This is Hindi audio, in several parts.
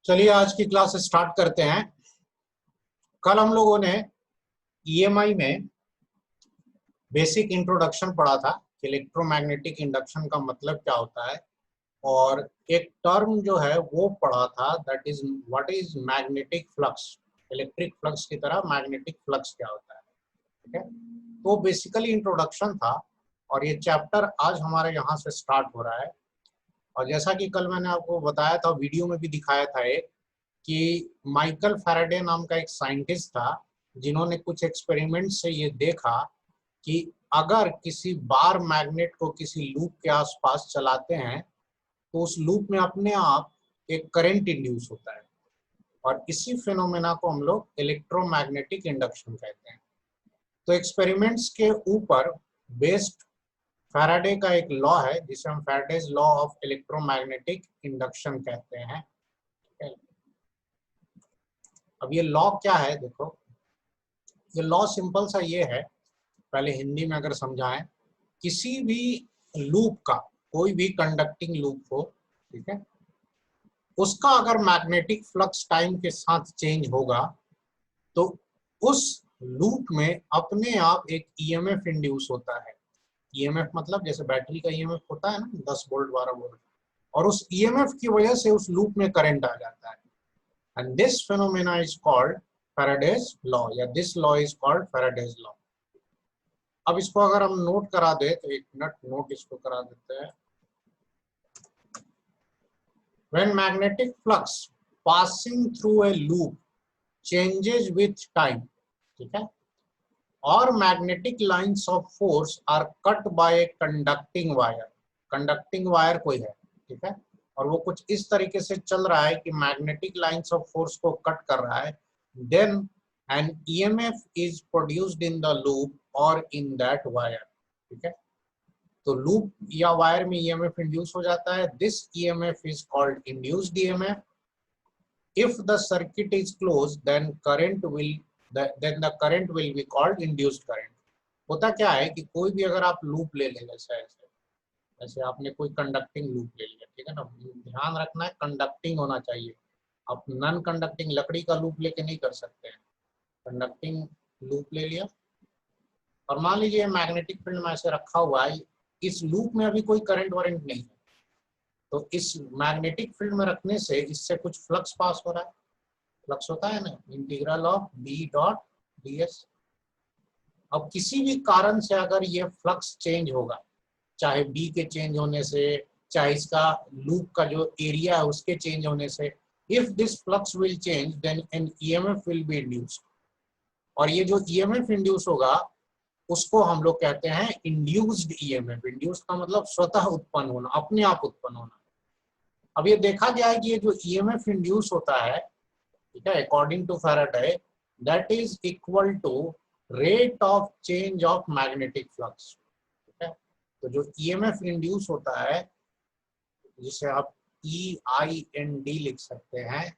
चलिए आज की क्लास स्टार्ट करते हैं। कल हम लोगों ने ईएमआई में बेसिक इंट्रोडक्शन पढ़ा था कि इलेक्ट्रोमैग्नेटिक इंडक्शन का मतलब क्या होता है, और एक टर्म जो है वो पढ़ा था, that is what is magnetic flux. Electric flux की तरह मैग्नेटिक फ्लक्स क्या होता है, ठीक है। तो बेसिकली इंट्रोडक्शन था और ये चैप्टर आज हमारे यहाँ से स्टार्ट हो रहा है। और जैसा कि कल मैंने आपको बताया था, वीडियो में भी दिखाया था एक, कि माइकल फैराडे नाम का एक साइंटिस्ट था जिन्होंने कुछ एक्सपेरिमेंट से ये देखा कि अगर किसी बार मैग्नेट को किसी लूप के आसपास चलाते हैं तो उस लूप में अपने आप एक करंट इंड्यूस होता है, और इसी फिनोमेना को हम लोग इलेक्ट्रोमैग्नेटिक इंडक्शन कहते हैं। तो एक्सपेरिमेंट्स के ऊपर बेस्ड फैराडे का एक लॉ है जिसे हम Faraday's law of electromagnetic induction कहते हैं। अब ये लॉ क्या है, देखो, ये लॉ सिंपल सा ये है, पहले हिंदी में अगर समझाएं, किसी भी लूप का, कोई भी कंडक्टिंग लूप हो, ठीक है, उसका अगर मैग्नेटिक फ्लक्स टाइम के साथ चेंज होगा तो उस लूप में अपने आप एक ईएमएफ इंड्यूस होता है। ईएमएफ मतलब जैसे बैटरी का ईएमएफ होता है ना, 10 वोल्ट 12 वोल्ट, और उस ईएमएफ की वजह से उस लूप में करंट आ जाता है। And this phenomena is called Faraday's law, या this law is called Faraday's law. अब इसको अगर हम नोट करा दे तो एक मिनट नोट इसको करा देते हैं। When magnetic flux passing through a loop changes with time, ठीक है, or magnetic lines of force are cut by a conducting wire, conducting wire कोई है, ठीक है, और वो कुछ इस तरीके से चल रहा है कि मैग्नेटिक लाइंस ऑफ फोर्स को कट कर रहा है, then an EMF is produced in the loop or in that wire, ठीक है। तो लूप या वायर में ईएमएफ इंड्यूस हो जाता है। This EMF is called induced EMF. If the circuit is close then the current will be called induced current. होता क्या है कि कोई भी अगर आप लूप ले लें, जैसे ऐसे ऐसे आपने कोई कंडक्टिंग लूप ले लिया, ठीक है ना, ध्यान रखना है कंडक्टिंग होना चाहिए। आप नॉन कंडक्टिंग लकड़ी का लूप लेके नहीं कर सकते हैं। कंडक्टिंग लूप ले लिया और मान लीजिए मैग्नेटिक फील्ड में ऐसे रखा हुआ है, इस लूप में अभी कोई करंट वरेंट नहीं है, तो इस मैग्नेटिक फील्ड में रखने से इससे कुछ फ्लक्स पास हो रहा है। फ्लक्स होता है ना, integral of B dot D S. अब किसी भी कारण से अगर ये फ्लक्स चेंज होगा, चाहे बी के चेंज होने से, चाहे इसका लूप का जो एरिया है उसके चेंज होने से, if this flux will change then an EMF will be induced. और ये जो ईएमएफ इंड्यूस होगा उसको हम लोग कहते हैं इंड्यूस्ड ईएमएफ। इंड्यूस्ड का मतलब स्वतः उत्पन्न होना, अपने आप उत्पन्न होना। अब ये देखा गया है कि ये जो ईएमएफ इंड्यूस होता है, ठीक है, according to Faraday, that is equal to rate of change of magnetic flux, ठीक है। तो जो ईएमएफ इंड्यूस होता है, जिसे आप EIND लिख सकते हैं,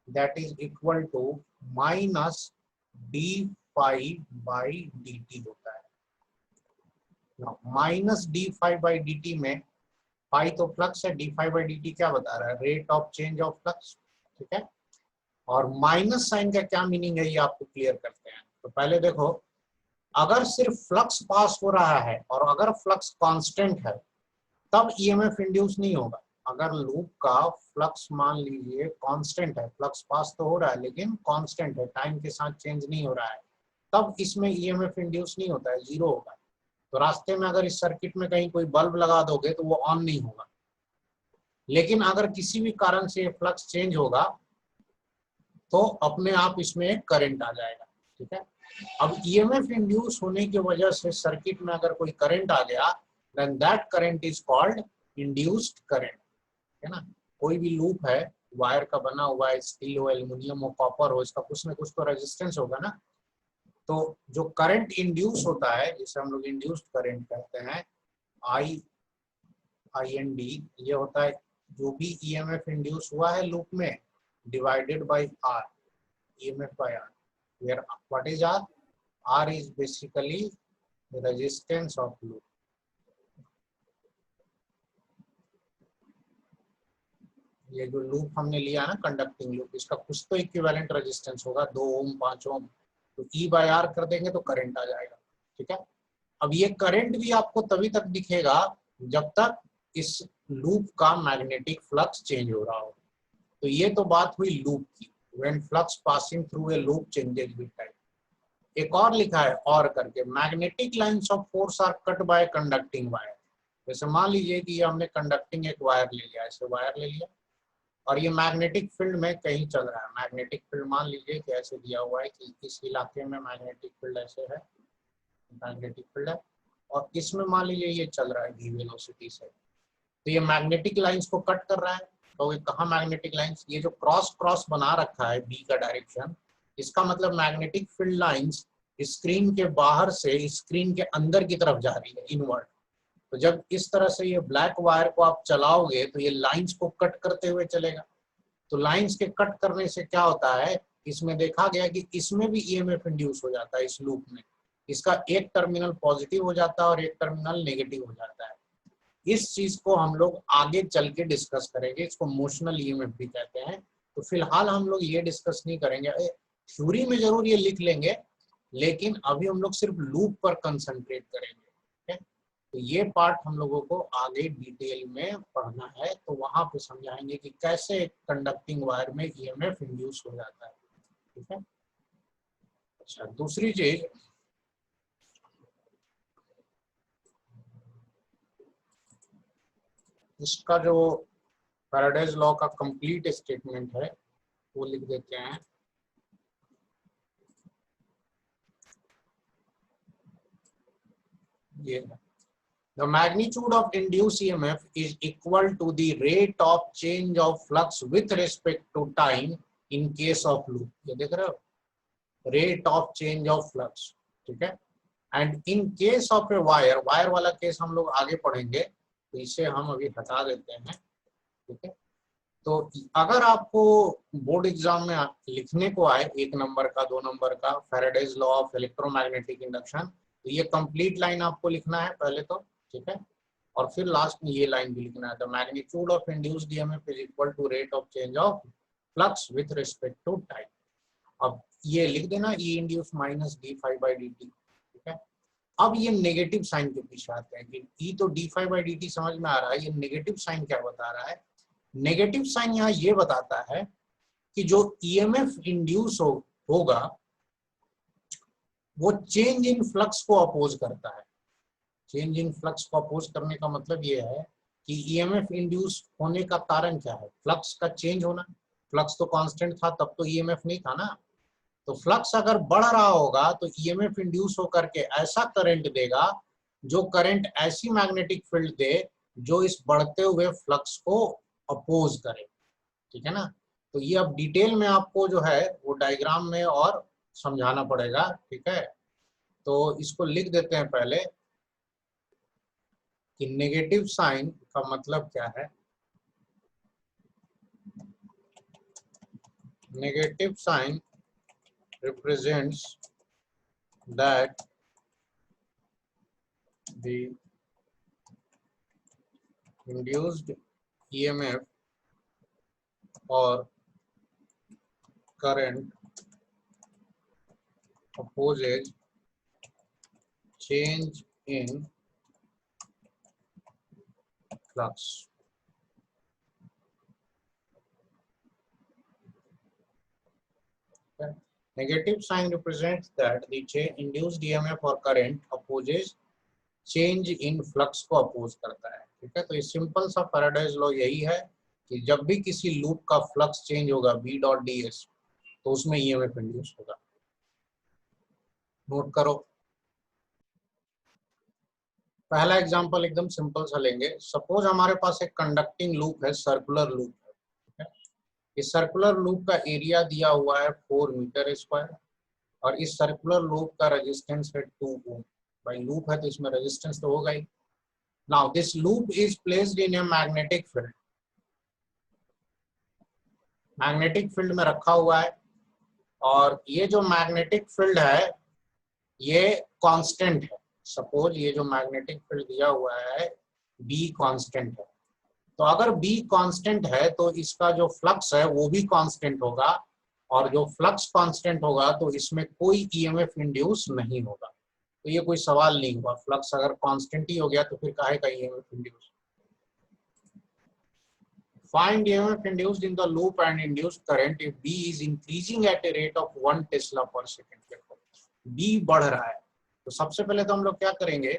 that is equal to minus d∅/dt होता है। माइनस d∅/dt में फाई तो फ्लक्स है, d∅/dt क्या बता रहा है, rate of change of flux, ठीक है। और माइनस साइन का क्या मीनिंग है ये आपको क्लियर करते हैं। तो पहले देखो, अगर सिर्फ फ्लक्स पास हो रहा है और अगर फ्लक्स कांस्टेंट है तब ईएमएफ इंड्यूस नहीं होगा। अगर लूप का फ्लक्स मान लीजिए कांस्टेंट है, फ्लक्स पास तो हो रहा है लेकिन कांस्टेंट है, टाइम के साथ चेंज नहीं हो रहा है, तब इसमें ईएमएफ इंड्यूस नहीं होता है, जीरो होगा। तो रास्ते में अगर इस सर्किट में कहीं कोई बल्ब लगा दोगे तो वो ऑन नहीं होगा। लेकिन अगर किसी भी कारण से फ्लक्स चेंज होगा तो अपने आप इसमें एक करंट आ जाएगा, ठीक है। अब ईएमएफ इंड्यूस होने की वजह से सर्किट में अगर कोई करंट आ गया, then that current is called induced current, है ना। कोई भी लूप है, वायर का बना हुआ है, स्टील हो, एल्युमिनियम हो, कॉपर हो, इसका कुछ ना कुछ तो रेजिस्टेंस होगा ना। तो जो करंट इंड्यूस होता है, जिसे हम लोग इंड्यूस्ड करंट कहते हैं, IND, ये होता है जो भी ईएमएफ इंड्यूस हुआ है लूप में divided by R, EMF by R, where what is R? R is basically the resistance of loop. ये जो लूप हमने लिया ना कंडक्टिंग लूप, इसका कुछ तो इक्विवेलेंट रेजिस्टेंस होगा, 2 ओम 5 ओम, तो ई बाय आर कर देंगे तो करंट आ जाएगा। ठीक है, अब ये करंट भी आपको तभी तक दिखेगा जब तक इस लूप का मैग्नेटिक फ्लक्स चेंज हो रहा हो। तो ये तो बात हुई लूप की, when flux passing through a loop changes with time. एक और लिखा है और करके, magnetic lines of force are cut by conducting wire. जैसे मान लीजिए कि ये हमने कंडक्टिंग एक वायर ले लिया, ऐसे वायर ले लिया और ये मैग्नेटिक फील्ड में कहीं चल रहा है। मैग्नेटिक फील्ड मान लीजिए कि ऐसे दिया हुआ है कि इस इलाके में मैग्नेटिक फील्ड ऐसे है, मैग्नेटिक फील्ड है, और इसमें मान लीजिए ये चल रहा है v वेलोसिटी से, तो ये मैग्नेटिक लाइंस को कट कर रहा है। तो ये कहाँ मैग्नेटिक लाइंस, ये जो क्रॉस क्रॉस बना रखा है b का डायरेक्शन, इसका मतलब मैग्नेटिक फील्ड लाइंस स्क्रीन के बाहर से स्क्रीन के अंदर की तरफ जा रही है, इनवर्ड। तो जब इस तरह से ये ब्लैक वायर को आप चलाओगे तो ये लाइंस को कट करते हुए चलेगा। तो लाइंस के कट करने से क्या होता है, इसमें देखा गया कि इसमें भी ईएमएफ इंड्यूस हो जाता है इस लूप में। इसका एक टर्मिनल पॉजिटिव हो जाता है और एक टर्मिनल नेगेटिव हो जाता है। इस चीज को हम लोग आगे चल के डिस्कस करेंगे, इसको मोशनल ईएमएफ भी कहते हैं। तो फिलहाल हम लोग ये डिस्कस नहीं करेंगे, थ्योरी में जरूर ये लिख लेंगे, लेकिन अभी हम लोग सिर्फ लूप पर कंसंट्रेट करेंगे। ठीक है, तो ये पार्ट हम लोगों को आगे डिटेल में पढ़ना है, तो वहां पे समझाएंगे कि कैसे कंडक्टिंग वायर में ईएमएफ इंड्यूस हो जाता है। ठीक है, अच्छा दूसरी चीज, इसका जो फैराडेज लॉ का कंप्लीट स्टेटमेंट है वो लिख देते हैं। ये the magnitude of induced EMF is equal to the rate of change of flux with respect to time in case of loop। ये देख रहे हो, rate of change of flux। ठीक है, and in case of a wire, wire वाला केस हम लोग आगे पढ़ेंगे, तो इसे हम अभी हटा देते हैं। ठीक है, तो अगर आपको बोर्ड एग्जाम में लिखने को आए 1 नंबर का 2 नंबर का Faraday's law of electromagnetic induction, तो ये कंप्लीट लाइन आपको लिखना है पहले तो। ठीक है, और फिर लास्ट में ये लाइन भी लिखना है, the magnitude of induced EMF is equal to rate of change of flux with respect to time. अब ये लिख देना E induce minus D phi by D T. ठीक है, अब ये नेगेटिव साइन के पीछे आते हैं कि ई तो D phi by D T समझ में आ रहा है, ये नेगेटिव साइन क्या बता रहा है। नेगेटिव साइन यहाँ ये बताता है कि जो ईएमएफ इंड्यूस होगा वो चेंज इन फ्लक्स को अपोज करता है। चेंज इन फ्लक्स को अपोज करने का मतलब ये है कि ईएमएफ इंड्यूस होने का कारण क्या है, फ्लक्स का चेंज होना। फ्लक्स तो कांस्टेंट था, तब तो ईएमएफ नहीं था ना। तो फ्लक्स अगर बढ़ रहा होगा तो ईएमएफ इंड्यूस होकर के ऐसा करंट देगा, जो करंट ऐसी मैग्नेटिक फील्ड दे जो इस बढ़ते हुए फ्लक्स को अपोज करे। ठीक है ना, तो ये अब डिटेल में आपको जो है वो डायग्राम में और समझाना पड़ेगा। ठीक है, तो इसको लिख देते हैं पहले कि नेगेटिव साइन का मतलब क्या है। Negative sign represents that the induced EMF और current opposes change in flux। Negative sign represents that the induced EMF or current opposes change in flux को अपोज करता है। ठीक है, तो ये सिंपल सा फैराडेज लॉ यही है कि जब भी किसी लूप का फ्लक्स चेंज होगा B डॉट ds, तो उसमें EMF इंड्यूस होगा। नोट करो, पहला एग्जांपल एकदम सिंपल सा लेंगे। सपोज हमारे पास एक कंडक्टिंग लूप है, सर्कुलर लूप है। इस सर्कुलर लूप का एरिया दिया हुआ है 4 मीटर स्क्वायर और इस सर्कुलर लूप का रेजिस्टेंस है 2 ओम। भाई लूप है तो इसमें रेजिस्टेंस तो होगा ही। Now this loop is placed in a magnetic field, magnetic field में रखा हुआ है, और ये जो मैग्नेटिक फील्ड है ये कांस्टेंट है। सपोज ये जो मैग्नेटिक फील्ड दिया हुआ है B कांस्टेंट है, तो तो अगर B कांस्टेंट है तो इसका जो फ्लक्स है वो भी कांस्टेंट होगा, और जो फ्लक्स कांस्टेंट होगा तो इसमें कोई ईएमएफ इंड्यूस नहीं होगा। तो ये कोई सवाल नहीं हुआ, फ्लक्स अगर कांस्टेंट ही हो गया तो फिर काहे का EMF induce. Find EMF induced in the loop and induced current if B is increasing at a rate of 1 Tesla per second. देखो B बढ़ रहा है, तो सबसे पहले तो हम लोग क्या करेंगे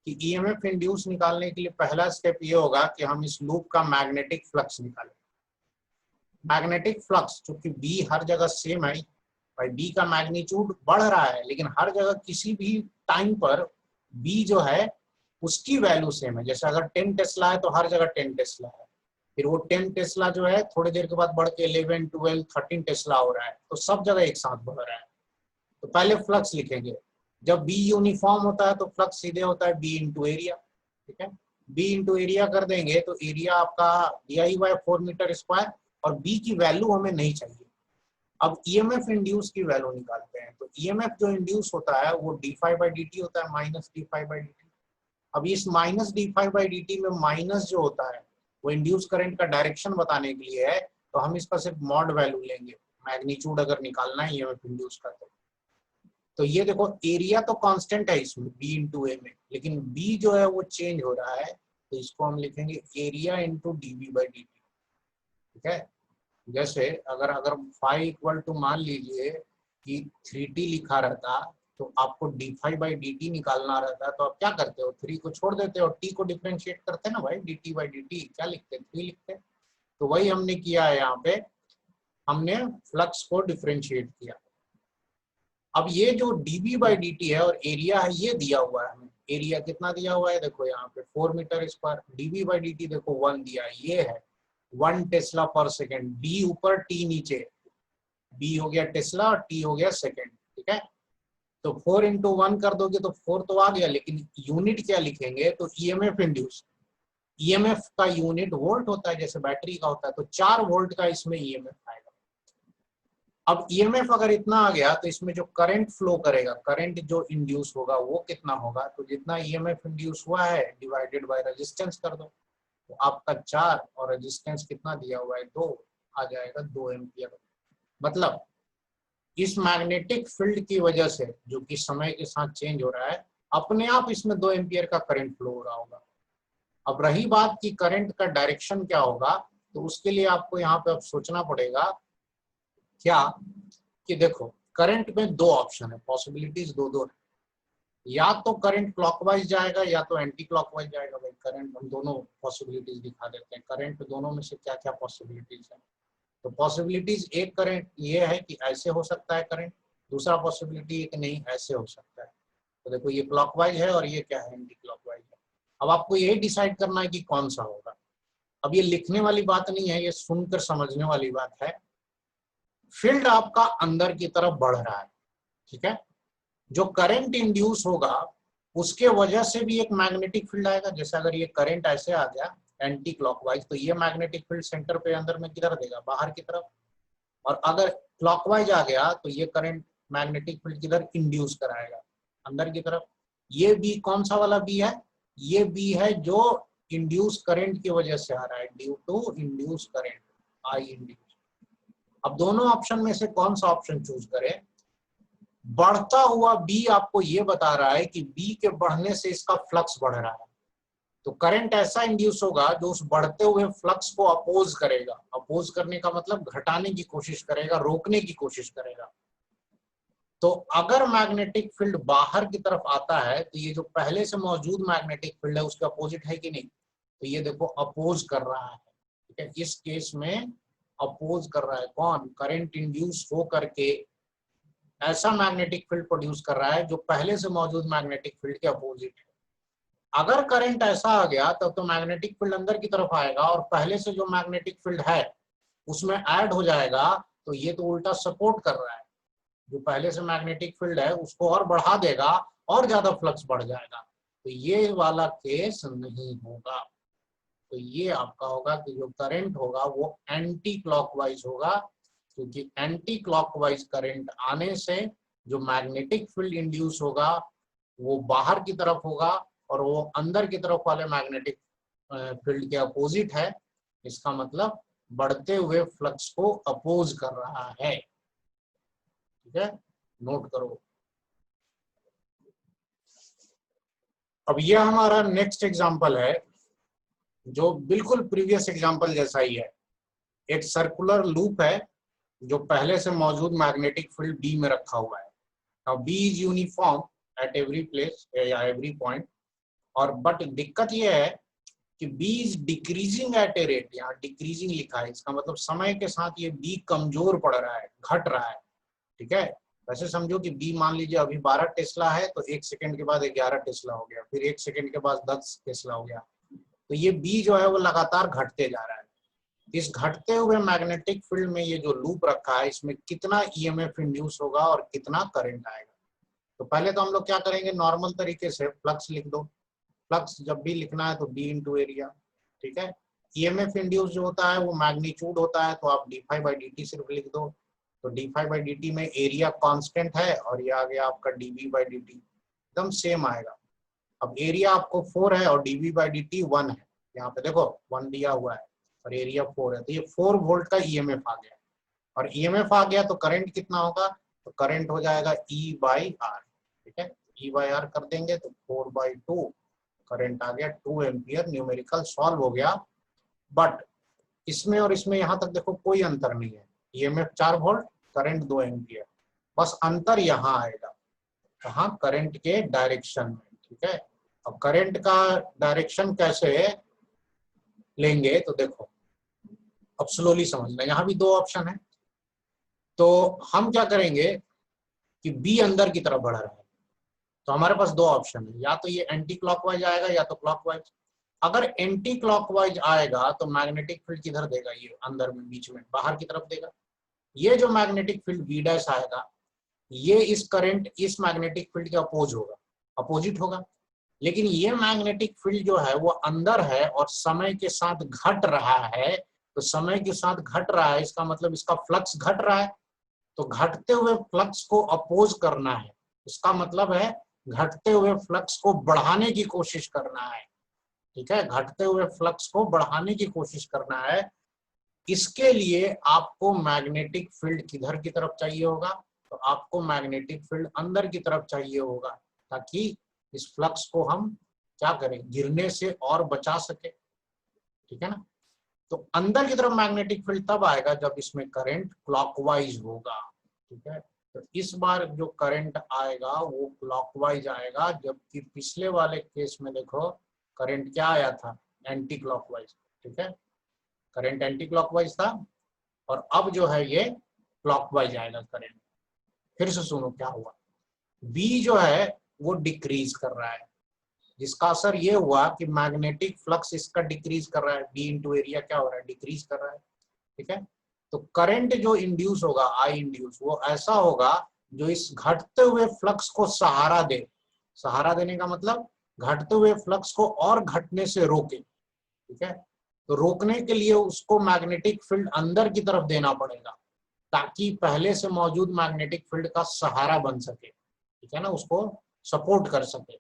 कि EMF इंड्यूस निकालने के लिए पहला स्टेप ये होगा कि हम इस लूप का मैग्नेटिक फ्लक्स निकालें। मैग्नेटिक फ्लक्स, चूंकि B हर जगह सेम है भाई, B का मैग्नीट्यूड बढ़ रहा है लेकिन हर जगह किसी भी टाइम पर B जो है उसकी वैल्यू सेम है। जैसे अगर 10 टेस्ला है तो हर जगह 10 टेस्ला है, फिर वो 10 टेस्ला जो है थोड़ी देर के बाद बढ़ के 11, 12, 13 टेस्ला हो रहा है, तो सब जगह एक साथ बढ़ रहा है। तो पहले फ्लक्स लिखेंगे, जब B यूनिफॉर्म होता है तो फ्लक्स सीधे होता है B इंटू एरिया। ठीक है, B इंटू एरिया कर देंगे तो एरिया आपका दिया ही हुआ है 4 मीटर स्क्वायर, और B की वैल्यू हमें नहीं चाहिए। अब ईएमएफ इंड्यूस की वैल्यू निकालते हैं, तो ईएमएफ जो इंड्यूस होता है वो d∅dt होता है, माइनस d∅dt। अब इस माइनस d∅dt में माइनस जो होता है वो इंड्यूस करंट का डायरेक्शन बताने के लिए है, तो हम इसका सिर्फ मॉड वैल्यू लेंगे, मैग्नीट्यूड अगर निकालना है ईएमएफ इंड्यूस का। तो ये देखो एरिया तो कांस्टेंट है इसमें B इंटू ए में, लेकिन B जो है वो चेंज हो रहा है, तो इसको हम लिखेंगे एरिया इंटू dV/dt। ठीक है, जैसे अगर फाई इक्वल टू मान लीजिए कि 3t लिखा रहता तो आपको d∅dt निकालना रहता, तो आप क्या करते हो, 3 को छोड़ देते हो, t को डिफरेंशिएट करते ना भाई, dt/dt क्या लिखते, 3 लिखते। तो वही हमने किया है, यहाँ पे हमने फ्लक्स को डिफरेंशिएट किया। अब ये जो dV/dt है और एरिया है ये दिया हुआ है हमें, एरिया कितना दिया हुआ है देखो यहाँ पे 4 मीटर स्क्वायर, dV/dt देखो 1 दिया है, ये है 1 टेस्ला पर सेकेंड, B ऊपर T नीचे, B हो गया टेस्ला और T हो गया सेकेंड। ठीक है, तो 4 इंटू 1 कर दोगे तो 4 तो आ गया, लेकिन यूनिट क्या लिखेंगे, तो ईएमएफ इंड्यूस, ईएमएफ का यूनिट वोल्ट होता है जैसे बैटरी का होता है, तो 4 वोल्ट का इसमें ईएमएफ आएगा। अब ईएमएफ अगर इतना आ गया तो इसमें जो करंट फ्लो करेगा, करंट जो इंड्यूस होगा वो कितना होगा, तो जितना ईएमएफ इंड्यूस हुआ है डिवाइडेड बाय रेजिस्टेंस कर दो, तो आपका 4 और रेजिस्टेंस कितना दिया हुआ है 2, आ जाएगा 2 एम्पियर। मतलब इस मैग्नेटिक फील्ड की वजह से जो कि समय के साथ चेंज हो रहा है, अपने आप इसमें 2 एम्पियर का करंट फ्लो हो रहा होगा। अब रही बात कि करंट का डायरेक्शन क्या होगा, तो उसके लिए आपको यहाँ पे अब सोचना पड़ेगा क्या, कि देखो करंट में 2 ऑप्शन है, पॉसिबिलिटीज दो है, या तो करंट क्लॉकवाइज जाएगा या तो एंटी क्लॉकवाइज जाएगा। भाई करंट हम दोनों पॉसिबिलिटीज दिखा देते हैं, करंट दोनों में से क्या क्या पॉसिबिलिटीज है। तो पॉसिबिलिटीज एक करंट ये है कि ऐसे हो सकता है करंट, दूसरा पॉसिबिलिटी एक नहीं ऐसे हो सकता है। तो देखो ये क्लॉकवाइज है और ये क्या है, एंटी क्लॉकवाइज है। अब आपको ये डिसाइड करना है कि कौन सा होगा। अब ये लिखने वाली बात नहीं है, ये सुनकर समझने वाली बात है। फील्ड आपका अंदर की तरफ बढ़ रहा है, ठीक है, जो करंट इंड्यूस होगा उसके वजह से भी एक मैग्नेटिक फील्ड आएगा। जैसे अगर ये करंट ऐसे आ गया एंटी क्लॉकवाइज, तो ये मैग्नेटिक फील्ड सेंटर पे अंदर में किधर देगा, बाहर की तरफ। और अगर क्लॉकवाइज आ गया तो ये करंट मैग्नेटिक फील्ड किधर इंड्यूस कराएगा, अंदर की तरफ। ये बी कौन सा वाला बी है, ये बी है जो इंड्यूस करंट की वजह से आ रहा है, due to induce current, I induce. अब दोनों ऑप्शन में से कौन सा ऑप्शन चूज करें। बढ़ता हुआ बी आपको ये बता रहा है कि बी के बढ़ने से इसका फ्लक्स बढ़ रहा है, तो करंट ऐसा इंड्यूस होगा जो उस बढ़ते हुए फ्लक्स को अपोज करेगा। अपोज करने का मतलब घटाने की कोशिश करेगा, रोकने की कोशिश करेगा। तो अगर मैग्नेटिक फील्ड बाहर की तरफ आता है तो ये जो पहले से मौजूद मैग्नेटिक फील्ड है उसके अपोजिट है कि नहीं, तो ये देखो अपोज कर रहा है। ठीक है, इस केस में अपोज कर रहा है कौन, करंट इंड्यूस हो करके ऐसा मैग्नेटिक फील्ड प्रोड्यूस कर रहा है जो पहले से मौजूद मैग्नेटिक फील्ड के अपोजिट है। अगर करंट ऐसा आ गया तब तो मैग्नेटिक फील्ड अंदर की तरफ आएगा और पहले से जो मैग्नेटिक फील्ड है उसमें ऐड हो जाएगा, तो ये तो उल्टा सपोर्ट कर रहा है। जो पहले से मैग्नेटिक फील्ड है उसको और बढ़ा देगा और ज्यादा फ्लक्स बढ़ जाएगा, तो ये वाला केस नहीं होगा। तो ये आपका होगा कि जो करंट होगा वो एंटी क्लॉकवाइज होगा, क्योंकि एंटी क्लॉकवाइज करंट आने से जो मैग्नेटिक फील्ड इंड्यूस होगा वो बाहर की तरफ होगा और वो अंदर की तरफ वाले मैग्नेटिक फील्ड के अपोजिट है, इसका मतलब बढ़ते हुए फ्लक्स को अपोज कर रहा है। ठीक है, नोट करो। अब ये हमारा नेक्स्ट एग्जांपल है जो बिल्कुल प्रीवियस एग्जांपल जैसा ही है। एक सर्कुलर लूप है जो पहले से मौजूद मैग्नेटिक फील्ड बी में रखा हुआ है। Now B is uniform at every place या एवरी पॉइंट, और बट दिक्कत ये है कि B is decreasing at a rate, यहाँ डिक्रीजिंग लिखा है, इसका मतलब समय के साथ ये बी कमजोर पड़ रहा है, घट रहा है। ठीक है, वैसे समझो कि बी मान लीजिए अभी 12 टेस्ला है, तो 1 सेकंड के बाद 11 टेस्ला हो गया, फिर 1 सेकंड के बाद 10 टेस्ला हो गया, तो ये बी जो है वो लगातार घटते जा रहा है। इस घटते हुए मैग्नेटिक फील्ड में ये जो लूप रखा है, इसमें कितना ईएमएफ इंड्यूस होगा और कितना करंट आएगा। तो पहले तो हम लोग क्या करेंगे, नॉर्मल तरीके से फ्लक्स लिख दो। फ्लक्स जब भी लिखना है तो बी इंटू एरिया। ठीक है, ईएमएफ इंड्यूस जो होता है वो मैग्नीट्यूड होता है, तो आप d∅dt सिर्फ लिख दो। तो d∅dt में एरिया कांस्टेंट है और ये आ गया आपका dv/dt, एकदम सेम आएगा। अब एरिया आपको 4 है और dv/dt 1 है, यहाँ पे देखो 1 दिया हुआ है और एरिया 4 है, तो ये 4 वोल्ट का ईएमएफ आ गया। और ईएमएफ आ गया तो करंट कितना होगा, तो करंट हो जाएगा E/R। ठीक है, E/R कर देंगे तो 4/2 करंट आ गया, 2 एम्पियर। न्यूमेरिकल सॉल्व हो गया। बट इसमें और इसमें यहाँ तक देखो कोई अंतर नहीं है, ईएमएफ 4 वोल्ट, करंट 2 एम्पियर, बस अंतर यहाँ आएगा, कहाँ, करंट के डायरेक्शन में। ठीक है, अब करंट का डायरेक्शन कैसे लेंगे, तो देखो अब स्लोली समझना, यहाँ भी 2 ऑप्शन है। तो हम क्या करेंगे कि बी अंदर की तरफ बढ़ रहा है, तो हमारे पास 2 ऑप्शन है, या तो ये एंटी क्लॉकवाइज आएगा या तो क्लॉकवाइज। अगर एंटी क्लॉकवाइज आएगा तो मैग्नेटिक फील्ड किधर देगा, ये अंदर में बीच में बाहर की तरफ देगा। ये जो मैग्नेटिक फील्ड बी डैश आएगा, ये इस करंट इस मैग्नेटिक फील्ड के अपोज होगा, अपोजिट होगा। लेकिन ये मैग्नेटिक फील्ड जो है वो अंदर है और समय के साथ घट रहा है, तो समय के साथ घट रहा है, इसका मतलब इसका फ्लक्स घट रहा है, तो घटते हुए फ्लक्स को अपोज करना है, इसका मतलब है घटते हुए फ्लक्स को बढ़ाने की कोशिश करना है। ठीक है, घटते हुए फ्लक्स को बढ़ाने की कोशिश करना है। इसके लिए आपको मैग्नेटिक फील्ड किधर की तरफ चाहिए होगा, तो आपको मैग्नेटिक फील्ड अंदर की तरफ चाहिए होगा, ताकि इस फ्लक्स को हम क्या करें, गिरने से और बचा सके। ठीक है ना, तो अंदर की तरफ मैग्नेटिक फील्ड तब आएगा जब इसमें करंट क्लॉकवाइज होगा। ठीक है, तो इस बार जो करंट आएगा वो क्लॉकवाइज आएगा, जबकि पिछले वाले केस में देखो करंट क्या आया था, एंटी क्लॉकवाइज। ठीक है, करंट एंटी क्लॉकवाइज था और अब जो है ये क्लॉकवाइज आएगा करंट। फिर से सुनो क्या हुआ, बी जो है वो डिक्रीज कर रहा है, जिसका असर ये हुआ कि मैग्नेटिक फ्लक्स इसका डिक्रीज कर रहा है, बी इंटू एरिया क्या हो रहा है, डिक्रीज कर रहा है। ठीक है, तो करंट जो इंड्यूस होगा, आई इंड्यूस, वो ऐसा होगा जो इस घटते हुए फ्लक्स को सहारा दे। सहारा देने का मतलब घटते हुए फ्लक्स को और घटने से रोके। ठीक है, तो रोकने के लिए उसको मैग्नेटिक फील्ड अंदर की तरफ देना पड़ेगा, ताकि पहले से मौजूद मैग्नेटिक फील्ड का सहारा बन सके। ठीक है ना, उसको सपोर्ट कर सके।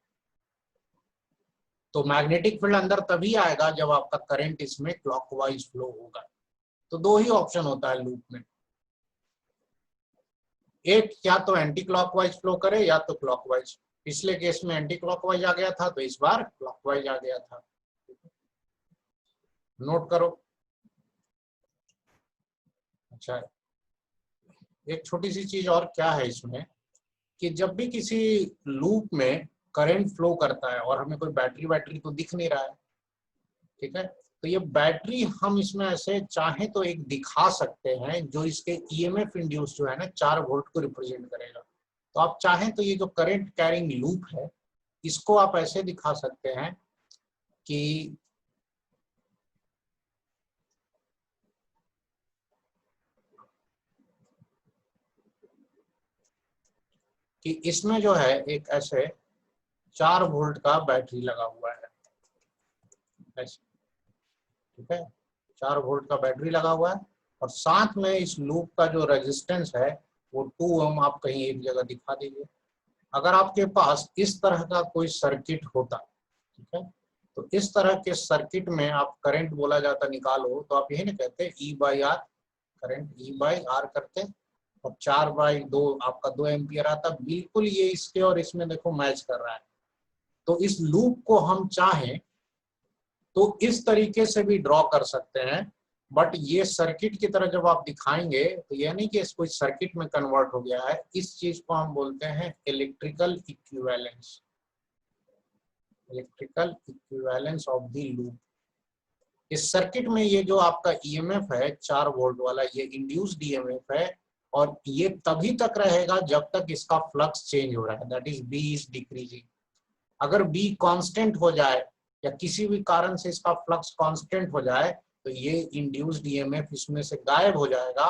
तो मैग्नेटिक फील्ड अंदर तभी आएगा जब आपका करंट इसमें क्लॉकवाइज फ्लो होगा। तो 2 ही ऑप्शन होता है लूप में, एक या तो एंटी क्लॉकवाइज फ्लो करे या तो क्लॉकवाइज। पिछले केस में एंटी क्लॉकवाइज आ गया था, तो इस बार क्लॉकवाइज आ गया था। नोट करो। अच्छा, एक छोटी सी चीज और क्या है इसमें, कि जब भी किसी लूप में करंट फ्लो करता है और हमें कोई बैटरी वैटरी तो दिख नहीं रहा है, ठीक है, तो ये बैटरी हम इसमें ऐसे चाहे तो एक दिखा सकते हैं जो इसके ईएमएफ इंड्यूस जो है ना 4 वोल्ट को रिप्रेजेंट करेगा। तो आप चाहें तो ये जो करंट कैरिंग लूप है इसको आप ऐसे दिखा सकते हैं कि इसमें जो है एक ऐसे 4 वोल्ट का बैटरी लगा हुआ है ऐसे। ठीक है, 4 वोल्ट का बैटरी लगा हुआ है और साथ में इस लूप का जो रेजिस्टेंस है वो 2 ओम आप कहीं एक जगह दिखा दीजिए। अगर आपके पास इस तरह का कोई सर्किट होता, ठीक है, तो इस तरह के सर्किट में आप करंट बोला जाता निकालो तो आप यही ना कहते E by R, current E by R करते, और 4/2 आपका 2 एम्पियर आता। बिल्कुल ये इसके और इसमें देखो मैच कर रहा है। तो इस लूप को हम चाहें तो इस तरीके से भी ड्रॉ कर सकते हैं, बट ये सर्किट की तरह जब आप दिखाएंगे तो यह नहीं कि इसको इस सर्किट में कन्वर्ट हो गया है। इस चीज को हम बोलते हैं electrical equivalence, electrical equivalence of the loop. इस सर्किट में ये जो आपका ईएमएफ है 4 वोल्ट वाला, ये इंड्यूस्ड ईएमएफ है, और ये तभी तक रहेगा जब तक इसका फ्लक्स चेंज हो रहा है, that is B is decreasing. अगर बी कांस्टेंट हो जाए या किसी भी कारण से इसका फ्लक्स कांस्टेंट हो जाए तो ये इंड्यूस्ड ईएमएफ इसमें से गायब हो जाएगा,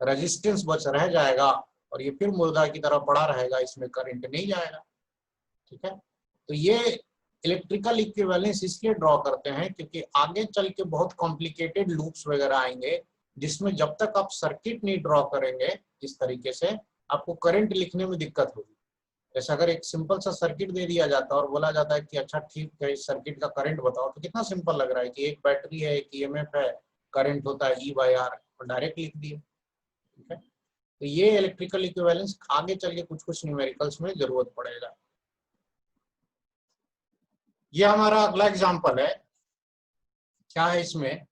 रेजिस्टेंस बच रह जाएगा, और ये फिर मुर्दा की तरह पड़ा रहेगा, इसमें करंट नहीं जाएगा। ठीक है, तो ये इलेक्ट्रिकल इक्विवेलेंस इसलिए ड्रॉ करते हैं क्योंकि आगे चल के बहुत कॉम्प्लिकेटेड लूप्स वगैरह आएंगे जिसमें जब तक आप सर्किट नहीं ड्रॉ करेंगे इस तरीके से, आपको करंट लिखने में दिक्कत होगी। जैसे अगर एक सिंपल सा सर्किट दे दिया जाता है और बोला जाता है कि अच्छा ठीक है इस सर्किट का करंट बताओ, तो कितना सिंपल लग रहा है कि एक बैटरी है, एक ईएमएफ है, करंट होता है ई बाई आर, और डायरेक्ट लिख दिए। ठीक है, तो ये इलेक्ट्रिकल इक्विवेलेंस आगे चल के कुछ कुछ न्यूमेरिकल्स में जरूरत पड़ेगा। ये हमारा अगला एग्जांपल है। क्या है इसमें,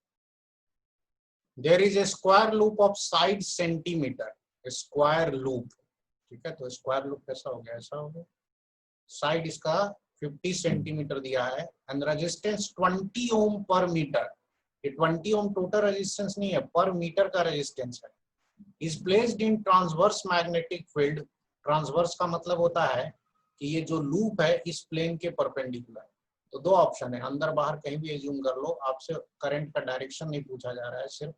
there is a square loop of side centimeter, square loop. ठीक है, तो स्क्वायर लूप कैसा हो गया, ऐसा हो गया, साइड इसका 50 सेंटीमीटर दिया है, एंड रेजिस्टेंस 20 ओम पर मीटर। ये 20 ओम टोटल रेजिस्टेंस नहीं है, पर मीटर का रेजिस्टेंस है। Is placed in transverse magnetic field. Transverse का मतलब होता है कि ये जो लूप है इस प्लेन के परपेंडिकुलर। तो दो ऑप्शन है, अंदर बाहर कहीं भी एज्यूम कर लो, आपसे करंट का डायरेक्शन नहीं पूछा जा रहा है, सिर्फ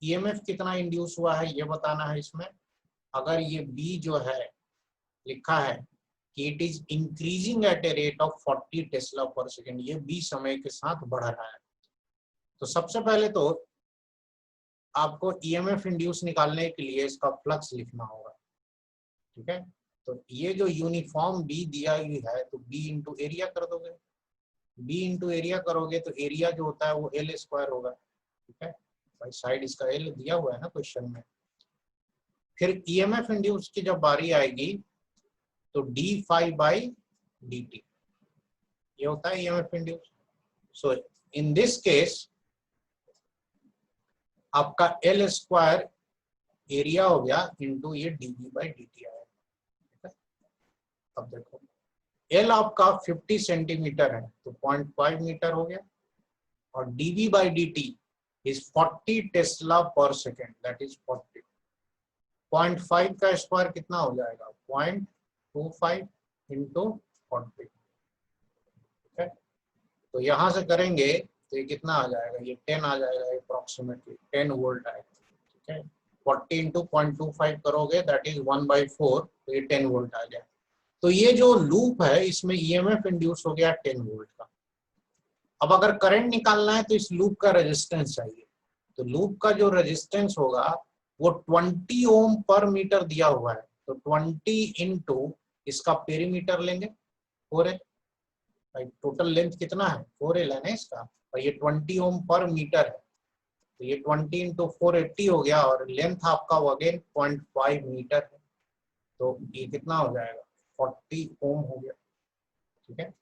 ईएमएफ कितना इंड्यूस हुआ है ये बताना है इसमें। अगर ये बी जो है लिखा है कि it is increasing at a rate of 40 tesla per second, ये बी समय के साथ बढ़ रहा है, तो सबसे पहले तो आपको ईएमएफ इंड्यूस निकालने के लिए इसका फ्लक्स लिखना होगा। ठीक है, तो ये जो यूनिफॉर्म बी दिया हुई है तो बी इंटू एरिया कर दोगे, बी इंटू एरिया करोगे तो एरिया जो होता है वो एल स्क्वायर होगा। ठीक है, भाई साइड इसका एल दिया हुआ है ना क्वेश्चन में। फिर ईएमएफ इंड्यूस की जब बारी आएगी तो D phi by D T, ये होता है EMF induce. So in this case आपका एल स्क्वायर एरिया हो गया इंटू ये डीवी बाई डी टी आया। ठीक है, अब देखो एल आपका 50 सेंटीमीटर है तो 0.5 मीटर हो गया, और DV by D T is 40 tesla per second, that is 40। 0.5 का स्क्वायर कितना हो जाएगा, 0.25 इंटू 40। ठीक है, तो यहां से करेंगे तो ये कितना आ जाएगा, ये 10 आ जाएगा, अप्रोक्सीमेटली 10 वोल्ट आएगा। ठीक है, 40 इंटू 0.25 करोगे दैट इज 1/4, तो ये 10 वोल्ट आ गया। तो ये जो लूप है इसमें ईएमएफ इंड्यूस हो गया 10 वोल्ट का। अब अगर करंट निकालना है तो इस लूप का रेजिस्टेंस चाहिए, तो लूप का जो रेजिस्टेंस होगा वो 20 ओम पर मीटर दिया हुआ है, तो 20 इंटू इसका पेरीमीटर लेंगे 4L, टोटल लेंथ कितना है 4L है ना इसका, और ये 20 ओम पर मीटर है, तो ये 20 इंटू 480 हो गया, और लेंथ आपका अगेन 0.5 मीटर है, तो ये कितना हो जाएगा 40 ओम हो गया। ठीक है,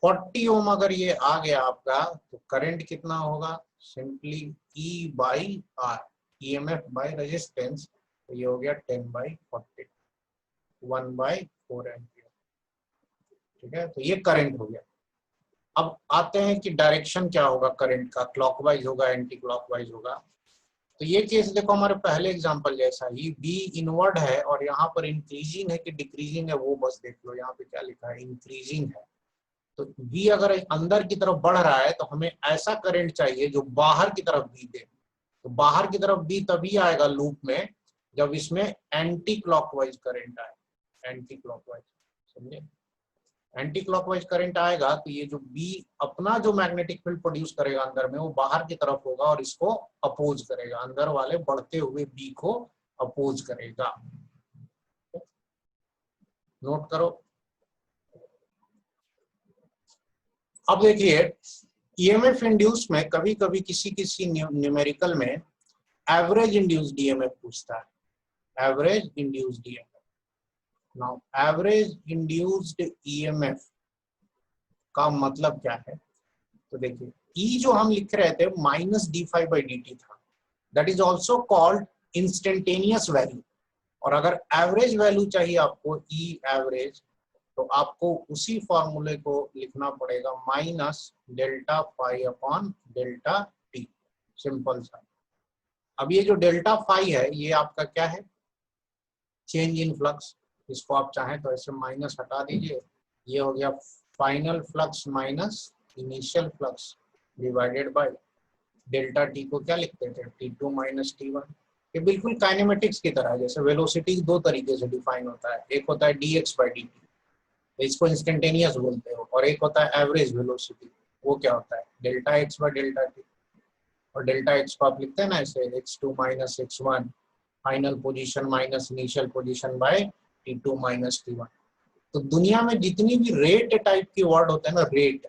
40 ओम अगर ये आ गया आपका तो करंट कितना होगा, simply E by R, EMF by resistance, तो ये हो गया 10/40, 1/4 एम्पियर। ठीक है, तो ये करंट हो गया। अब आते हैं कि डायरेक्शन क्या होगा करंट का, क्लॉकवाइज होगा एंटी क्लॉकवाइज होगा। तो ये केस देखो हमारे पहले एग्जांपल जैसा ही, बी इनवर्ड है और यहाँ पर इंक्रीजिंग है कि डिक्रीजिंग है वो बस देख लो, यहाँ पे क्या लिखा है इंक्रीजिंग है। तो बी अगर अंदर की तरफ बढ़ रहा है तो हमें ऐसा करंट चाहिए जो बाहर की तरफ बी दे। तो बाहर की तरफ बी तभी आएगा लूप में जब इसमें एंटी क्लॉकवाइज करंट आए, एंटी क्लॉकवाइज, समझे, एंटी क्लॉकवाइज करंट आएगा तो ये जो बी अपना जो मैग्नेटिक फील्ड प्रोड्यूस करेगा अंदर में वो बाहर की तरफ होगा और इसको अपोज करेगा, अंदर वाले बढ़ते हुए बी को अपोज करेगा। नोट करो, अब देखिए ईएमएफ इंड्यूस में कभी कभी किसी न्यूमेरिकल में एवरेज इंड्यूस्ड ईएमएफ पूछता है, average induced EMF. Now average induced EMF का मतलब क्या है? तो देखिए ई जो हम लिख रहे थे minus D phi by D T था, that is also called instantaneous value. और अगर एवरेज वैल्यू चाहिए आपको ई एवरेज, तो आपको उसी फॉर्मूले को लिखना पड़ेगा minus delta phi upon delta T, simple सा। अब ये जो डेल्टा फाई है ये आपका क्या है? Change in flux. इसको आप चाहें तो ऐसे माइनस हटा दीजिए, ये हो गया final flux minus initial flux divided by delta T को क्या लिखते थे? T2 minus T1। ये बिल्कुल काइनेमेटिक्स की तरह है, जैसे वेलोसिटी दो तरीके से डिफाइन होता है, एक होता है dx बाई dt, इसको इंस्टेंटेनियस बोलते हो, और एक होता है एवरेज वेलोसिटी, वो क्या होता है? Delta x by delta T. और डेल्टा एक्स को आप लिखते हैं ना ऐसे x2 minus x1 final position minus initial position by T2 minus T1। तो दुनिया में जितनी भी रेट टाइप की वर्ड होते हैं ना, रेट,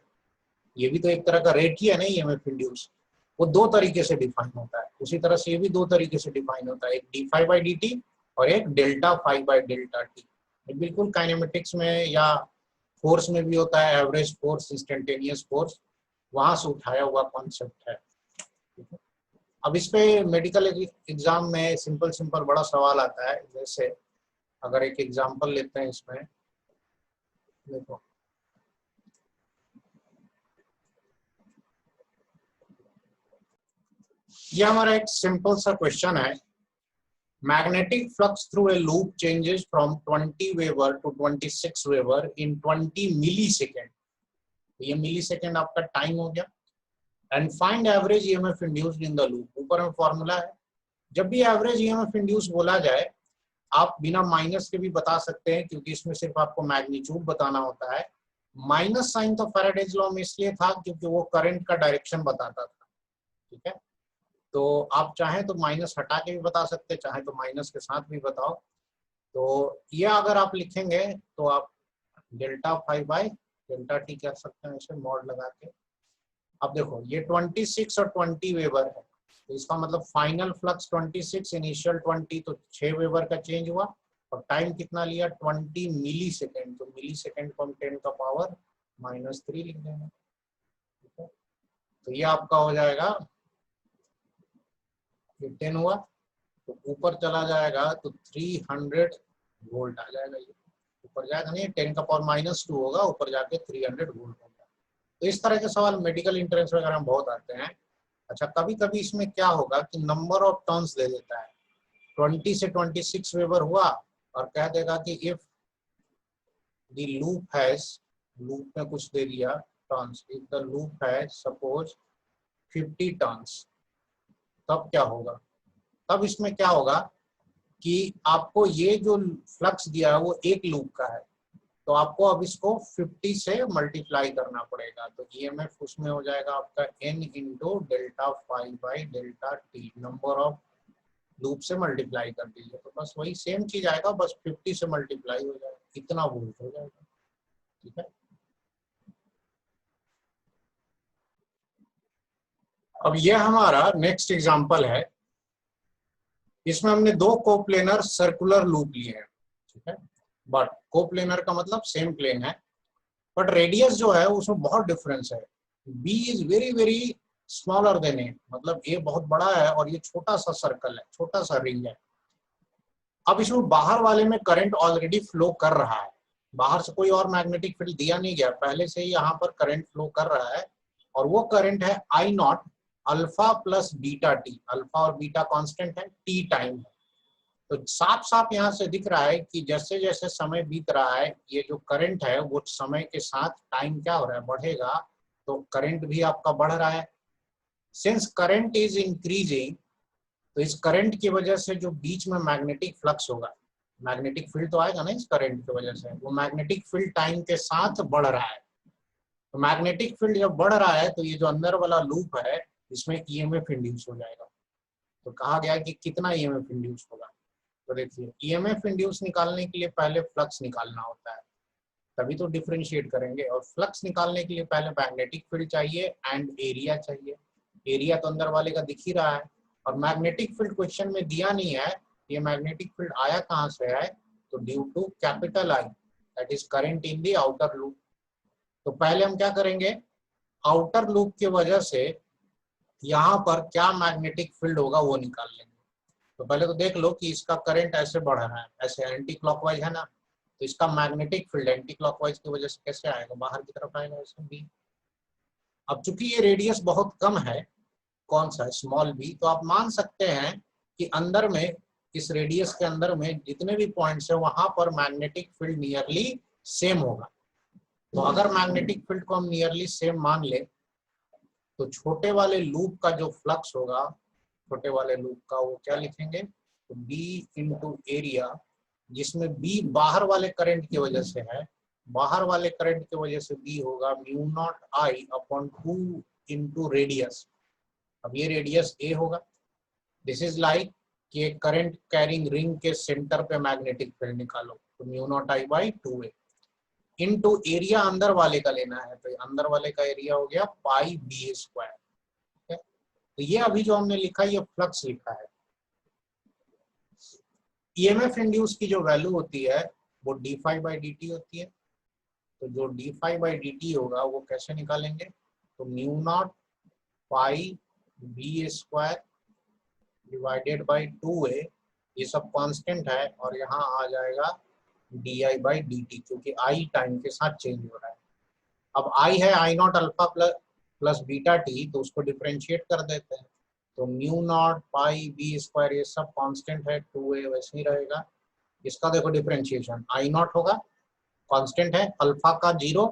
ये भी तो एक तरह का रेट ही है ना ईएमएफ इंड्यूस, वो दो तरीके से डिफाइन होता है। उसी तरह से ये भी दो तरीके से डिफाइन होता है, एक D phi by D T और एक delta five by delta T. बिल्कुल काइनेमेटिक्स में या फोर्स में भी होता है, एवरेज फोर्स, इंस्टेंटेनियस फोर्स, वहां से उठाया हुआ कॉन्सेप्ट है। अब इस पे मेडिकल एग्जाम में सिंपल सिंपल बड़ा सवाल आता है, जैसे अगर एक एग्जांपल लेते हैं इसमें, देखो ये हमारा एक सिंपल सा क्वेश्चन है, magnetic flux through a loop changes from 20 weber to 26 weber in 20 milli second. ये मिली सेकेंड आपका टाइम हो गया। And find average EMF induced in the loop. ऊपर में फॉर्मूला है, जब भी एवरेज ईएमएफ इंड्यूस बोला जाए आप बिना माइनस के भी बता सकते हैं, क्योंकि इसमें सिर्फ आपको मैग्नीट्यूड बताना होता है। माइनस साइन तो फैराडेज लॉ में इसलिए था क्योंकि वो करंट का डायरेक्शन बताता था, ठीक है। तो आप चाहें तो माइनस हटा के भी बता सकते हैं, चाहे तो माइनस के साथ भी बताओ। तो ये अगर आप लिखेंगे तो आप delta five by delta T कर सकते हैं ऐसे मॉड लगा के। अब देखो ये 26 और 20 वेबर है, तो इसका मतलब फाइनल फ्लक्स 26, इनिशियल 20, तो 6 वेबर का चेंज हुआ। और टाइम कितना लिया? 20 मिली सेकेंड। तो मिली सेकेंड को हम 10 का पावर -3 लिख देंगे, ठीक है। तो ये आपका हो जाएगा, ये 10 हुआ तो ऊपर चला जाएगा तो 300 वोल्ट आ जाएगा। ये ऊपर जाएगा नहीं, 10 का पावर -2 होगा, ऊपर जाके 300 वोल्ट होगा। तो इस तरह के सवाल मेडिकल एंट्रेंस वगैरह में बहुत आते हैं। अच्छा, कभी कभी इसमें क्या होगा कि नंबर ऑफ टर्न्स दे देता है, 20 से 26 वेबर हुआ और कह देगा कि if the loop has, loop में कुछ दे दिया turns, if the loop has suppose 50 turns, तब क्या होगा? तब इसमें क्या होगा कि आपको ये जो फ्लक्स दिया है वो एक लूप का है, तो आपको अब इसको 50 से मल्टीप्लाई करना पड़ेगा। तो ईएमएफ उसमें हो जाएगा आपका n into delta five by delta T, number of loop से मल्टीप्लाई कर दीजिए, तो बस वही सेम चीज आएगा, बस 50 से मल्टीप्लाई हो जाएगा, इतना वोल्ट हो जाएगा, ठीक है। अब ये हमारा नेक्स्ट एग्जांपल है, इसमें हमने दो कोप्लेनर सर्कुलर लूप लिए हैं, ठीक है। बट कोप्लेनर का मतलब सेम प्लेन है, बट रेडियस जो है उसमें बहुत डिफरेंस है। B is very very smaller than A, मतलब ए बहुत बड़ा है और ये छोटा सा सर्कल है, छोटा सा रिंग है। अब इसमें बाहर वाले में करंट ऑलरेडी फ्लो कर रहा है, बाहर से कोई और मैग्नेटिक फील्ड दिया नहीं गया, पहले से ही यहाँ पर करंट फ्लो कर रहा है, और वो करंट है I not alpha plus beta T. Alpha और बीटा कांस्टेंट है, टी टाइम है। तो साफ साफ यहाँ से दिख रहा है कि जैसे जैसे समय बीत रहा है ये जो करंट है वो समय के साथ टाइम क्या हो रहा है? बढ़ेगा। तो करंट भी आपका बढ़ रहा है। सिंस करंट इज इंक्रीजिंग, तो इस करंट की वजह से जो बीच में मैग्नेटिक फ्लक्स होगा, मैग्नेटिक फील्ड तो आएगा ना इस करंट की वजह से, वो मैग्नेटिक फील्ड टाइम के साथ बढ़ रहा है। तो मैग्नेटिक फील्ड जब बढ़ रहा है तो ये जो अंदर वाला लूप है इसमें ईएमएफ इंड्यूस हो जाएगा। तो कहा गया कि कितना ईएमएफ इंड्यूस होगा? तो देखिए ईएमएफ इंड्यूस निकालने के लिए पहले फ्लक्स निकालना होता है। तभी तो डिफरेंशिएट करेंगे। और फ्लक्स निकालने के लिए पहले मैग्नेटिक फील्ड चाहिए एंड एरिया चाहिए। एरिया तो अंदर वाले का दिख ही रहा है, और मैग्नेटिक फील्ड क्वेश्चन में दिया नहीं है। ये मैग्नेटिक फील्ड आया कहाँ से है, तो due to capital I, that is current in the outer loop. तो पहले हम क्या करेंगे, आउटर लूप की वजह से यहाँ पर क्या मैग्नेटिक फील्ड होगा वो निकाल लेंगे। तो पहले तो देख लो कि इसका करंट ऐसे बढ़ रहा है, ऐसे एंटी क्लॉकवाइज है ना, तो इसका मैग्नेटिक फील्ड एंटी क्लॉकवाइज की वजह से कैसे आएगा, बाहर की तरफ आएगा, ऐसे बी। अब चूंकि ये रेडियस बहुत कम है, कौन सा है, स्मॉल बी, तो आप मान सकते हैं कि अंदर में, इस रेडियस के अंदर में जितने भी पॉइंट्स है वहां पर मैग्नेटिक फील्ड नियरली सेम होगा। तो अगर मैग्नेटिक फील्ड को हम नियरली सेम मान ले, तो छोटे वाले लूप का जो फ्लक्स होगा, छोटे वाले लूप का, वो क्या लिखेंगे, तो बी इंटू एरिया, जिसमें बी बाहर वाले करंट की वजह से है, बाहर वाले करंट की वजह से बी होगा mu not I upon 2 into radius. अब ये रेडियस ए होगा। दिस इज लाइक कि एक करंट कैरिंग रिंग के सेंटर पे मैग्नेटिक फील्ड निकालो, तो mu not I by 2a into area अंदर वाले का लेना है, तो अंदर वाले का एरिया हो गया पाई बी स्क्वायर। तो ये अभी जो हमने लिखा है ये फ्लक्स लिखा है। ईएमएफ इंड्यूस की जो वैल्यू होती है वो D phi by D T होती है। तो जो D phi by D T होगा वो कैसे निकालेंगे, तो mu not pi B square divided by 2a, ये सब कांस्टेंट है, और यहाँ आ जाएगा D I by D T, क्योंकि आई टाइम के साथ चेंज हो रहा है। अब आई है I not alpha plus beta T, तो उसको डिफरेंशिएट कर देते हैं, तो mu not pi B square, ये सब कांस्टेंट है, 2a वैसे ही रहेगा। इसका देखो डिफरेंशिएशन, आई नॉट होगा कांस्टेंट है, अल्फा का 0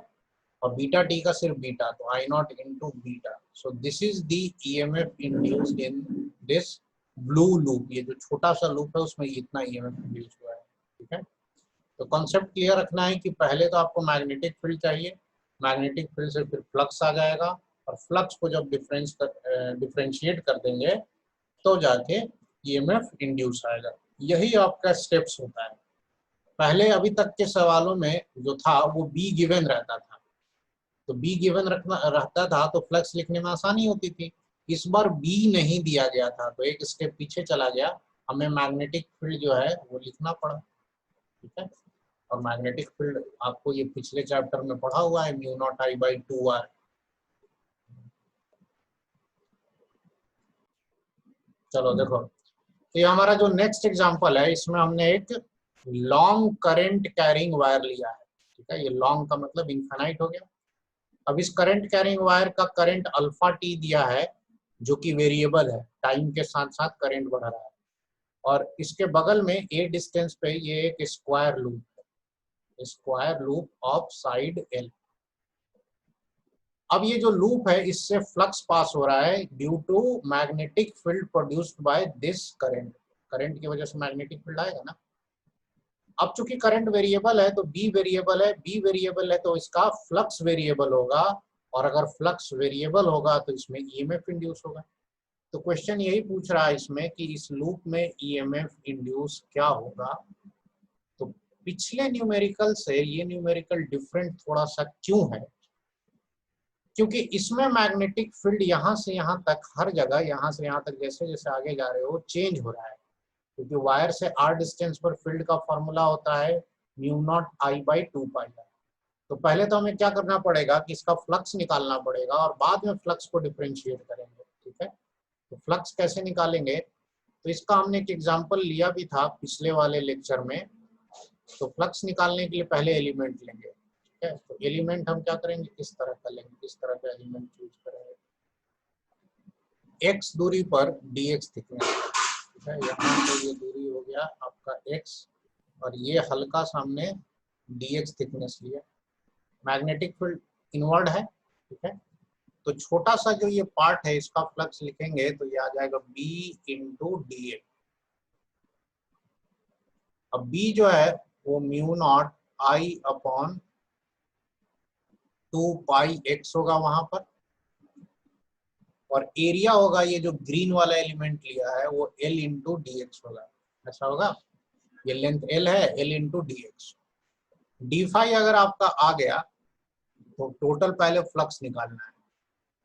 और बीटा टी का सिर्फ बीटा, तो I not into beta. So this is the EMF induced in this blue loop. ये जो छोटा सा लूप है उसमें इतना ईएमएफ इंड्यूस हुआ है। ठीक है, तो कॉन्सेप्ट क्लियर रखना है कि पहले तो आपको मैग्नेटिक फील्ड चाहिए, मैग्नेटिक फील्ड से फिर फ्लक्स आ जाएगा, और फ्लक्स को जब डिफरेंशिएट कर देंगे तो जाके ईएमएफ इंड्यूस आएगा। यही आपका स्टेप्स होता है। पहले अभी तक के सवालों में जो था वो बी गिवन रहता था, तो बी गिवन रखना रहता था तो फ्लक्स लिखने में आसानी होती थी। इस बार बी नहीं दिया गया था, तो एक स्टेप पीछे चला गया, हमें मैग्नेटिक फील्ड जो है वो लिखना पड़ा। ठीक है, और मैग्नेटिक फील्ड आपको ये पिछले चैप्टर में पढ़ा हुआ है, mu not I by 2r। चलो देखो, ये हमारा जो नेक्स्ट एग्जांपल है, इसमें हमने एक लॉन्ग करंट कैरिंग वायर लिया है। ठीक है, ये लॉन्ग का मतलब इनफाइनाइट हो गया। अब इस करंट कैरिंग वायर का करंट अल्फा टी दिया है, जो कि वेरिएबल है, टाइम के साथ साथ करंट बढ़ रहा है, और इसके बगल में ए डिस्टेंस पे ये एक स्क्वायर लूप है, square loop of side L. अब ये जो लूप है इससे फ्लक्स पास हो रहा है due to magnetic field produced by this current. Current की वजह से मैग्नेटिक फील्ड आएगा ना। अब चूंकि करंट वेरिएबल है तो बी वेरिएबल है, बी वेरिएबल है तो इसका फ्लक्स वेरिएबल होगा, और अगर फ्लक्स वेरिएबल होगा तो इसमें ईएमएफ इंड्यूस होगा। तो क्वेश्चन यही पूछ रहा है इसमें कि इस लूप में ईएमएफ इंड्यूस क्या होगा। तो पिछले न्यूमेरिकल से ये न्यूमेरिकल डिफरेंट थोड़ा सा क्यों है, क्योंकि इसमें मैग्नेटिक फील्ड यहाँ से यहाँ तक, हर जगह यहाँ से यहाँ तक जैसे जैसे आगे जा रहे हो चेंज हो रहा है, क्योंकि वायर से आर डिस्टेंस पर फील्ड का फॉर्मूला होता है म्यू नॉट आई बाई 2 पाई। तो पहले तो हमें क्या करना पड़ेगा कि इसका फ्लक्स निकालना पड़ेगा, और बाद में फ्लक्स को डिफरेंशिएट करेंगे। ठीक है, तो फ्लक्स कैसे निकालेंगे, तो इसका हमने एक एग्जांपल लिया भी था पिछले वाले लेक्चर में। तो फ्लक्स निकालने के लिए पहले एलिमेंट लेंगे। ठीक है, तो एलिमेंट हम क्या करेंगे, किस तरह का लेंगे, किस तरह का एलिमेंट चूज करेंगे, x दूरी पर dx थिकनेस। ठीक है, यहाँ पे ये दूरी हो गया आपका x, और ये हल्का सामने dx थिकनेस लिया। मैग्नेटिक फील्ड इनवर्ड है। ठीक है, तो छोटा सा जो ये पार्ट है इसका फ्लक्स लिखेंगे तो ये आ जाएगा b इंटू डी ए। अब b जो है वो mu not I upon 2 pi x होगा वहां पर, और एरिया होगा, ये जो ग्रीन वाला एलिमेंट लिया है वो l इंटू डी एक्स होगा। ऐसा होगा, ये लेंथ l है, l into D X. D phi अगर आपका आ गया तो टोटल पहले फ्लक्स निकालना है।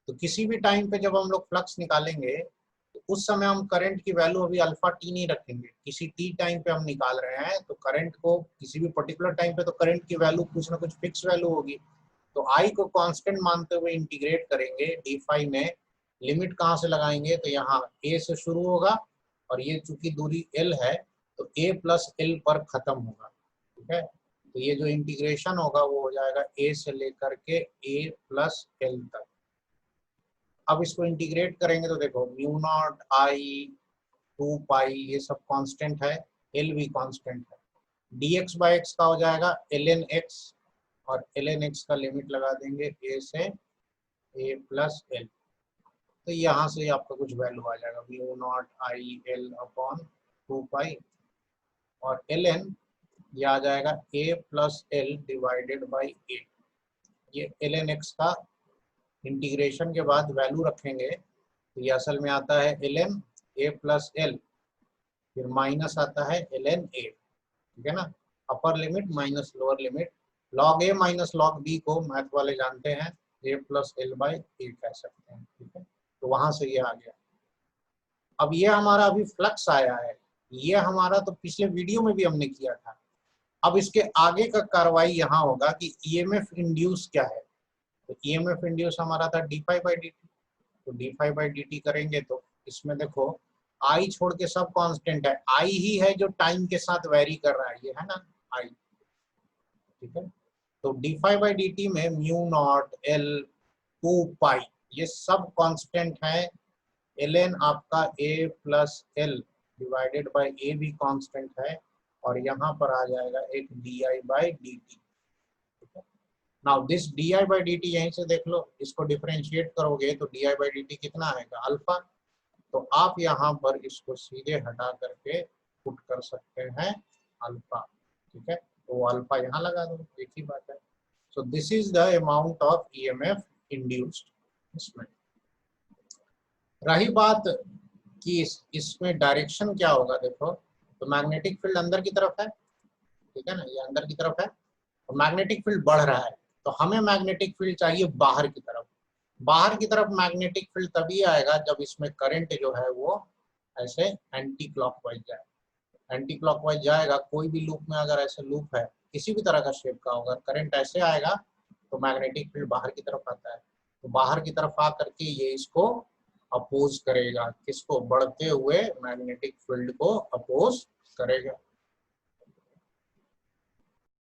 तो किसी भी टाइम पे जब हम लोग फ्लक्स निकालेंगे तो उस समय हम करंट की वैल्यू अभी अल्फा टी नहीं रखेंगे, किसी टी टाइम पे हम निकाल रहे हैं तो करंट को किसी भी पर्टिकुलर टाइम पे तो करंट की वैल्यू कुछ ना कुछ फिक्स वैल्यू होगी। तो आई को कांस्टेंट मानते हुए इंटीग्रेट करेंगे डी फाई में। लिमिट कहाँ से लगाएंगे तो यहाँ ए से शुरू होगा और ये चूंकि दूरी एल है तो ए प्लस एल पर खत्म होगा। ठीक है, तो ये जो इंटीग्रेशन होगा वो हो जाएगा ए से लेकर के ए प्लस एल तक। अब इसको इंटीग्रेट करेंगे तो देखो म्यू नॉट आई 2 पाई ये सब कांस्टेंट है, एल भी कांस्टेंट है। dx बाई एक्स का हो जाएगा ln x और ln x का लिमिट लगा देंगे a से a प्लस एल। तो यहाँ से आपका कुछ वैल्यू आ जाएगा mu not I L upon 2 पाई और ln ये आ जाएगा a plus L divided by 8। ये ln x का इंटीग्रेशन के बाद वैल्यू रखेंगे तो ये असल में आता है ln a प्लस एल, फिर माइनस आता है ln a। ठीक है ना, upper limit minus lower limit. Log A minus log B को मैथ वाले जानते हैं a plus L by A कह सकते हैं। ठीक है, तो वहां से ये आ गया। अब ये हमारा अभी फ्लक्स आया है, ये हमारा तो पिछले वीडियो में भी हमने किया था। अब इसके आगे का कार्रवाई यहाँ होगा कि ईएमएफ इंड्यूस क्या है। तो ईएमएफ इंड्यूस हमारा था D phi by D T. तो D phi by D T करेंगे तो इसमें देखो आई छोड़ के सब कांस्टेंट है, आई ही है जो टाइम के साथ वेरी कर रहा है, ये है ना आई। ठीक है, तो D phi by D T में म्यू नॉट एल 2 पाई ये सब कांस्टेंट है। ln आपका a plus L divided by A भी कांस्टेंट है और यहाँ पर आ जाएगा एक D I by D T. Now this D I by D T यहीं से देख लो, इसको डिफरेंशिएट करोगे तो D I by D T कितना आएगा अल्फा। तो आप यहाँ पर इसको सीधे हटा करके पुट कर सकते हैं अल्फा। ठीक है, तो वो अल्फा यहाँ लगा दो, एक ही बात है। सो this is the amount of EMF induced. इसमें रही बात कि इसमें डायरेक्शन क्या होगा, देखो तो मैग्नेटिक फील्ड अंदर की तरफ है। ठीक है ना, ये अंदर की तरफ है और मैग्नेटिक फील्ड बढ़ रहा है, तो हमें मैग्नेटिक फील्ड चाहिए बाहर की तरफ। बाहर की तरफ मैग्नेटिक फील्ड तभी आएगा जब इसमें करंट जो है वो ऐसे एंटी क्लॉकवाइज जाए। एंटी क्लॉकवाइज जाएगा, कोई भी लूप में अगर ऐसे लूप है किसी भी तरह का शेप का होगा, करंट ऐसे आएगा तो मैग्नेटिक फील्ड बाहर की तरफ आता है। तो बाहर की तरफ आ करके ये इसको अपोज करेगा, किसको, बढ़ते हुए मैग्नेटिक फील्ड को अपोज करेगा।